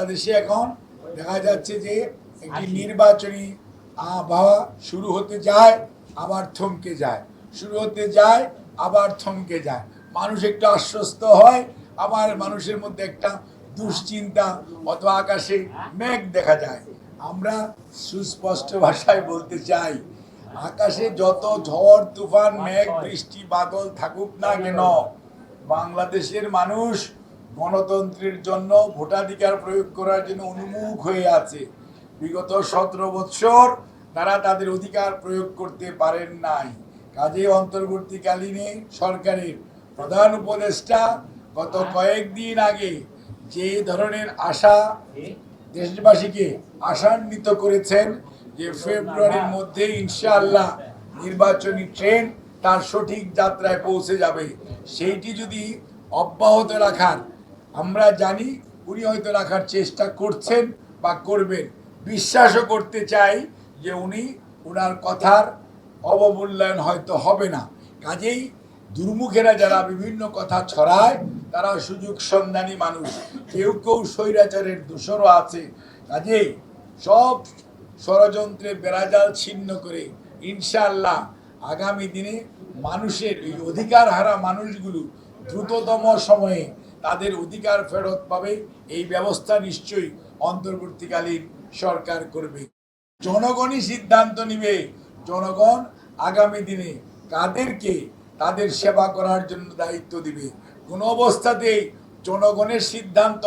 বাংলাদেশে এখন দেখা যাচ্ছে যে একটি নির্বাচনী আবহাওয়া শুরু হতে যায়, আবার থমকে যায়, শুরু হতে যায়, আবার থমকে যায়। মানুষ একটু আশ্বস্ত হয়, আবার মানুষের মধ্যে একটা দুশ্চিন্তা অথবা আকাশে মেঘ দেখা যায়। আমরা সুস্পষ্ট ভাষায় বলতে চাই, আকাশে যত ঝড় তুফান মেঘ বৃষ্টি বাদল থাকুক না কেন, বাংলাদেশের মানুষ গণতন্ত্রের জন্য ভোটাধিকার প্রয়োগ করার জন্য উন্মুখ হয়ে আছে। বিগত 17 বৎসর তারা তাদের অধিকার প্রয়োগ করতে পারেন নাই। কাজে অন্তর্বর্তীকালীন সরকারের প্রধান উপদেষ্টা গত কয়েকদিন আগে যে ধরনের আশা দেশবাসীকে আশান্বিত করেছেন যে ফেব্রুয়ারির মধ্যে ইনশাআল্লাহ নির্বাচনী ট্রেন তার সঠিক যাত্রায় পৌঁছে যাবে, সেইটি যদি অব্যাহত রাখার আমরা জানি উনি হয়তো রাখার চেষ্টা করছেন বা করবেন, বিশ্বাসও করতে চাই যে উনি ওনার কথার অবমূল্যায়ন হয়তো হবে না। কাজেই দুর্মুখেরা যারা বিভিন্ন কথা ছড়ায় তারা সুযোগ সন্ধানী মানুষ, কেউ কেউ স্বৈরাচারের দোষরও আছে। কাজেই সব ষড়যন্ত্রের বেড়াজাল ছিন্ন করে ইনশাআল্লাহ আগামী দিনে মানুষের এই অধিকার হারা মানুষগুলো দ্রুততম সময়ে তাদের অধিকার ফেরত পাবে, এই ব্যবস্থা নিশ্চয়ই অন্তর্বর্তীকালীন সরকার করবে। জনগণই সিদ্ধান্ত নিবে, জনগণ আগামী দিনে কাদেরকে তাদের সেবা করার জন্য দায়িত্ব দিবে। কোনো অবস্থাতেই জনগণের সিদ্ধান্ত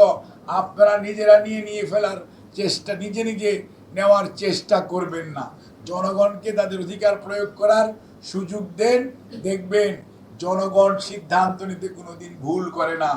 আপনারা নিজেরা নিয়ে ফেলার চেষ্টা, নিজে নিজে নেওয়ার চেষ্টা করবেন না। জনগণকে তাদের অধিকার প্রয়োগ করার সুযোগ দেন, দেখবেন জনগণ সিদ্ধান্ত নিতে কোনোদিন ভুল করে না।